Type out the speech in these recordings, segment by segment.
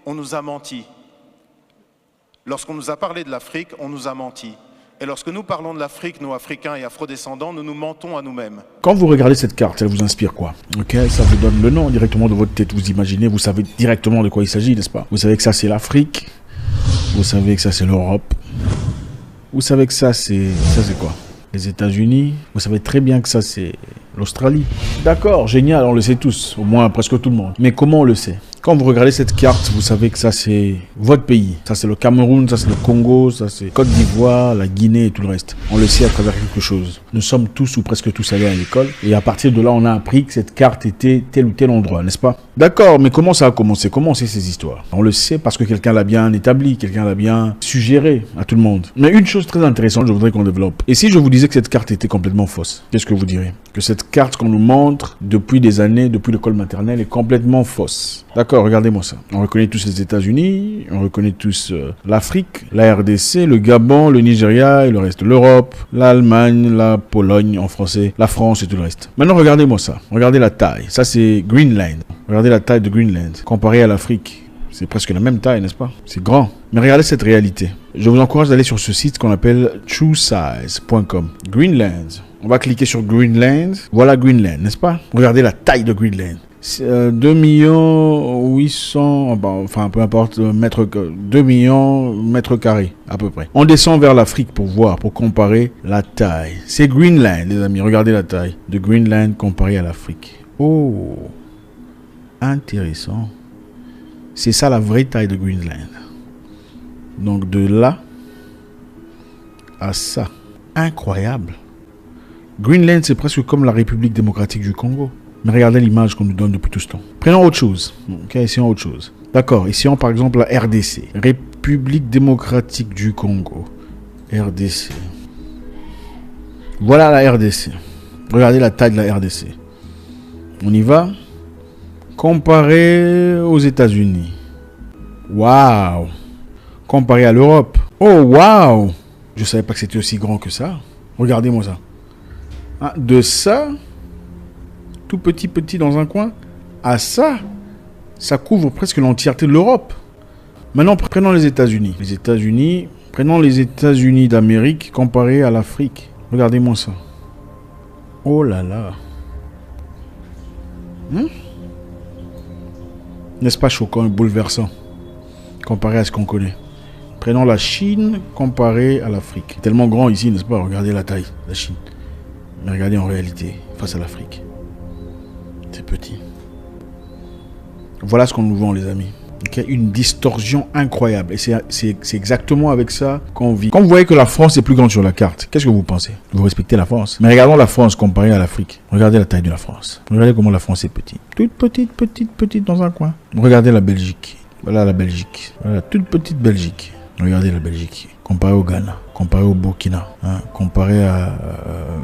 on nous a menti. Lorsqu'on nous a parlé de l'Afrique, on nous a menti. Et lorsque nous parlons de l'Afrique, nous, Africains et Afro-descendants, nous nous mentons à nous-mêmes. Quand vous regardez cette carte, elle vous inspire quoi? Ok, ça vous donne le nom directement de votre tête. Vous imaginez, vous savez directement de quoi il s'agit, n'est-ce pas? Vous savez que ça, c'est l'Afrique. Vous savez que ça, c'est l'Europe. Vous savez que ça, c'est quoi? Les États-Unis. Vous savez très bien que ça, c'est l'Australie. D'accord, génial, on le sait tous. Au moins, presque tout le monde. Mais comment on le sait? Quand vous regardez cette carte, vous savez que ça, c'est votre pays. Ça, c'est le Cameroun, ça, c'est le Congo, ça, c'est Côte d'Ivoire, la Guinée et tout le reste. On le sait à travers quelque chose. Nous sommes tous ou presque tous allés à l'école. Et à partir de là, on a appris que cette carte était tel ou tel endroit, n'est-ce pas? D'accord, mais comment ça a commencé? Comment on sait ces histoires? On le sait parce que quelqu'un l'a bien établi, quelqu'un l'a bien suggéré à tout le monde. Mais une chose très intéressante, je voudrais qu'on développe. Et si je vous disais que cette carte était complètement fausse, qu'est-ce que vous diriez? Que cette carte qu'on nous montre depuis des années, depuis l'école maternelle, est complètement fausse. D'accord, regardez-moi ça. On reconnaît tous les États-Unis, on reconnaît tous l'Afrique, la RDC, le Gabon, le Nigeria et le reste. L'Europe, l'Allemagne, la Pologne en français, la France et tout le reste. Maintenant, regardez-moi ça. Regardez la taille. Ça, c'est Greenland. Regardez la taille de Greenland comparée à l'Afrique. C'est presque la même taille, n'est-ce pas? C'est grand. Mais regardez cette réalité. Je vous encourage d'aller sur ce site qu'on appelle truesize.com. Greenland. On va cliquer sur Greenland. Voilà Greenland, n'est-ce pas? Regardez la taille de Greenland. 2 800 000, enfin peu importe, 2 millions mètres carrés à peu près. On descend vers l'Afrique pour voir, pour comparer la taille. C'est Greenland, les amis. Regardez la taille de Greenland comparée à l'Afrique. Oh, intéressant. C'est ça la vraie taille de Greenland. Donc de là à ça. Incroyable. Greenland, c'est presque comme la République démocratique du Congo. Mais regardez l'image qu'on nous donne depuis tout ce temps. Prenons autre chose. Ok, essayons autre chose. D'accord, essayons par exemple la RDC. République démocratique du Congo. RDC. Voilà la RDC. Regardez la taille de la RDC. On y va. Comparé aux États-Unis. Waouh. Comparé à l'Europe. Oh, waouh. Je ne savais pas que c'était aussi grand que ça. Regardez-moi ça. De ça, tout petit dans un coin, à ça, ça couvre presque l'entièreté de l'Europe. Maintenant, prenons les États-Unis. Prenons les États-Unis d'Amérique comparés à l'Afrique. Regardez-moi ça. Oh là là. N'est-ce pas choquant et bouleversant comparé à ce qu'on connaît? Prenons la Chine comparée à l'Afrique. Tellement grand ici, n'est-ce pas? Regardez la taille de la Chine. Mais regardez en réalité, face à l'Afrique. C'est petit. Voilà ce qu'on nous vend, les amis. Okay? Une distorsion incroyable. Et c'est exactement avec ça qu'on vit. Quand vous voyez que la France est plus grande sur la carte, qu'est-ce que vous pensez? Vous respectez la France. Mais regardons la France comparée à l'Afrique. Regardez la taille de la France. Regardez comment la France est petite. Toute petite dans un coin. Regardez la Belgique. Voilà la Belgique. Voilà, toute petite Belgique. Regardez la Belgique. Comparé au Ghana, comparé au Burkina, comparé à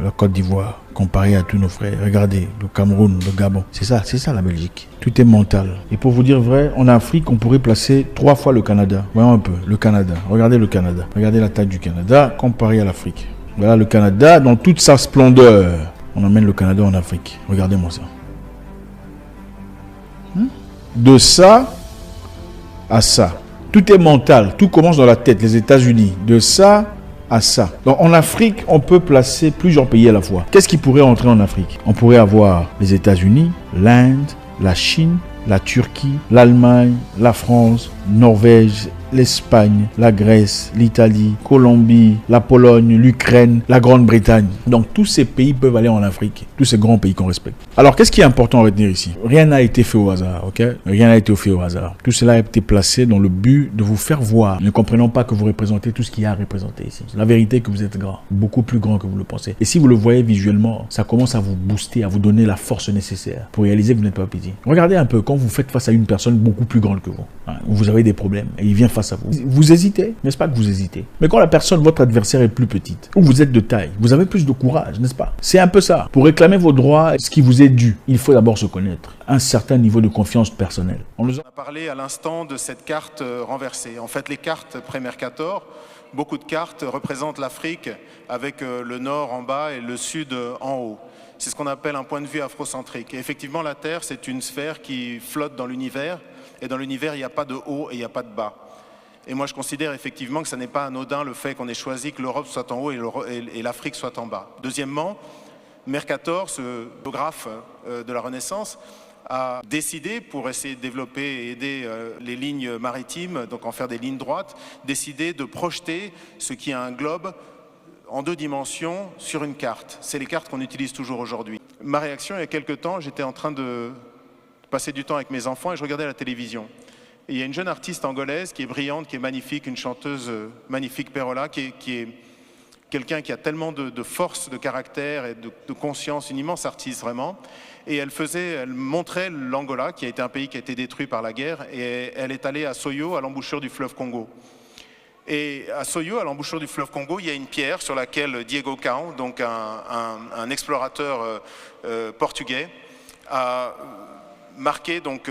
la Côte d'Ivoire, comparé à tous nos frères. Regardez, le Cameroun, le Gabon. C'est ça la Belgique. Tout est mental. Et pour vous dire vrai, en Afrique, on pourrait placer 3 fois le Canada. Voyons un peu, le Canada. Regardez le Canada. Regardez la taille du Canada comparé à l'Afrique. Voilà le Canada dans toute sa splendeur. On emmène le Canada en Afrique. Regardez-moi ça. De ça à ça. Tout est mental, tout commence dans la tête, les États-Unis, de ça à ça. Donc en Afrique, on peut placer plusieurs pays à la fois. Qu'est-ce qui pourrait entrer en Afrique? On pourrait avoir les États-Unis, l'Inde, la Chine, la Turquie, l'Allemagne, la France, Norvège, l'Espagne, la Grèce, l'Italie, Colombie, la Pologne, l'Ukraine, la Grande-Bretagne. Donc tous ces pays peuvent aller en Afrique, tous ces grands pays qu'on respecte. Alors qu'est-ce qui est important à retenir ici? Rien n'a été fait au hasard, ok? Rien n'a été fait au hasard. Tout cela a été placé dans le but de vous faire voir. Ne comprenons pas que vous représentez tout ce qu'il y a à représenter ici. La vérité est que vous êtes grand, beaucoup plus grand que vous le pensez. Et si vous le voyez visuellement, ça commence à vous booster, à vous donner la force nécessaire pour réaliser que vous n'êtes pas petit. Regardez un peu quand vous faites face à une personne beaucoup plus grande que vous, où vous avez des problèmes et il vient face à vous. Vous hésitez, n'est-ce pas que vous hésitez? Mais quand la personne, votre adversaire est plus petite, ou vous êtes de taille, vous avez plus de courage, n'est-ce pas? C'est un peu ça. Pour réclamer vos droits, ce qui vous est dû, il faut d'abord se connaître. Un certain niveau de confiance personnelle. On nous a parlé à l'instant de cette carte renversée. En fait, les cartes pré-Mercator, beaucoup de cartes représentent l'Afrique avec le nord en bas et le sud en haut. C'est ce qu'on appelle un point de vue afrocentrique. Et effectivement, la Terre, c'est une sphère qui flotte dans l'univers Et dans l'univers, il n'y a pas de haut et il n'y a pas de bas. Et moi, je considère effectivement que ce n'est pas anodin le fait qu'on ait choisi que l'Europe soit en haut et l'Afrique soit en bas. Deuxièmement, Mercator, ce biographe de la Renaissance, a décidé, pour essayer de développer et aider les lignes maritimes, donc en faire des lignes droites, décidé de projeter ce qui est un globe en 2 dimensions sur une carte. C'est les cartes qu'on utilise toujours aujourd'hui. Ma réaction, il y a quelques temps, j'étais en train de passer du temps avec mes enfants et je regardais la télévision. Et il y a une jeune artiste angolaise qui est brillante, qui est magnifique, une chanteuse magnifique, Perola, qui est quelqu'un qui a tellement de force, de caractère et de conscience, une immense artiste vraiment. Et elle montrait l'Angola, qui a été un pays qui a été détruit par la guerre, et elle est allée à Soyo, à l'embouchure du fleuve Congo. Et à Soyo, à l'embouchure du fleuve Congo, il y a une pierre sur laquelle Diego Cao, donc un explorateur portugais, a marqué donc,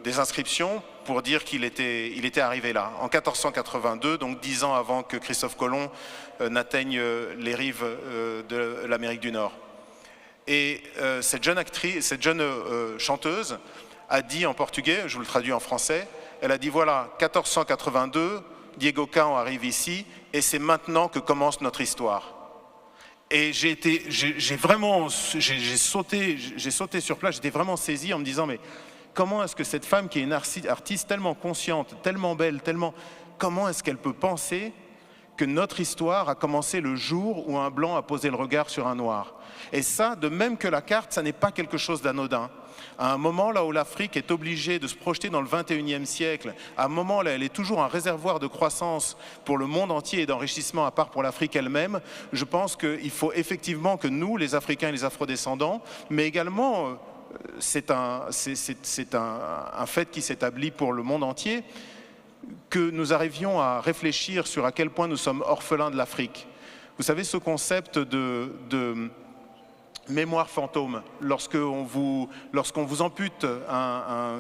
des inscriptions pour dire qu'il était arrivé là, en 1482, donc 10 ans avant que Christophe Colomb n'atteigne les rives de l'Amérique du Nord. Et cette jeune chanteuse a dit en portugais, je vous le traduis en français, elle a dit voilà, 1482, Diego Cao arrive ici et c'est maintenant que commence notre histoire. Et j'ai sauté sur place, j'étais vraiment saisi en me disant mais comment est-ce que cette femme qui est une artiste tellement consciente, tellement belle, comment est-ce qu'elle peut penser que notre histoire a commencé le jour où un blanc a posé le regard sur un noir? Et ça, de même que la carte, ça n'est pas quelque chose d'anodin. À un moment là où l'Afrique est obligée de se projeter dans le 21e siècle, à un moment là elle est toujours un réservoir de croissance pour le monde entier et d'enrichissement à part pour l'Afrique elle-même, je pense qu'il faut effectivement que nous, les Africains et les Afrodescendants, mais également, c'est un fait qui s'établit pour le monde entier, que nous arrivions à réfléchir sur à quel point nous sommes orphelins de l'Afrique. Vous savez, ce concept de mémoire fantôme, lorsqu'on vous ampute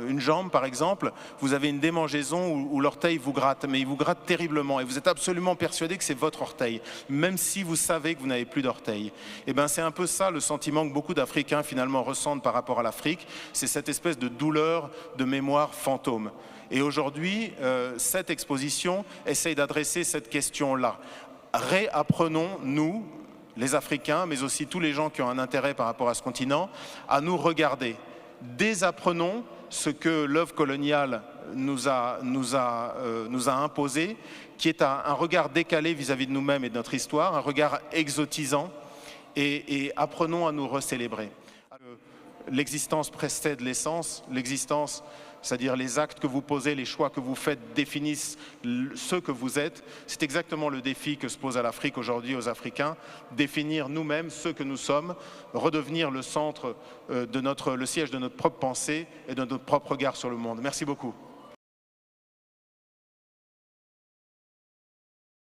une jambe par exemple, vous avez une démangeaison où l'orteil vous gratte, mais il vous gratte terriblement et vous êtes absolument persuadé que c'est votre orteil, même si vous savez que vous n'avez plus d'orteil. Et bien c'est un peu ça le sentiment que beaucoup d'Africains finalement ressentent par rapport à l'Afrique, c'est cette espèce de douleur de mémoire fantôme. Et aujourd'hui, cette exposition essaye d'adresser cette question-là. Réapprenons, nous, les Africains, mais aussi tous les gens qui ont un intérêt par rapport à ce continent, à nous regarder. Désapprenons ce que l'œuvre coloniale nous a imposé, qui est un regard décalé vis-à-vis de nous-mêmes et de notre histoire, un regard exotisant, et apprenons à nous recélébrer. L'existence précède l'essence, l'existence, c'est-à-dire les actes que vous posez, les choix que vous faites définissent ce que vous êtes. C'est exactement le défi que se pose à l'Afrique aujourd'hui, aux Africains, définir nous-mêmes ce que nous sommes, redevenir le centre le siège de notre propre pensée et de notre propre regard sur le monde. Merci beaucoup.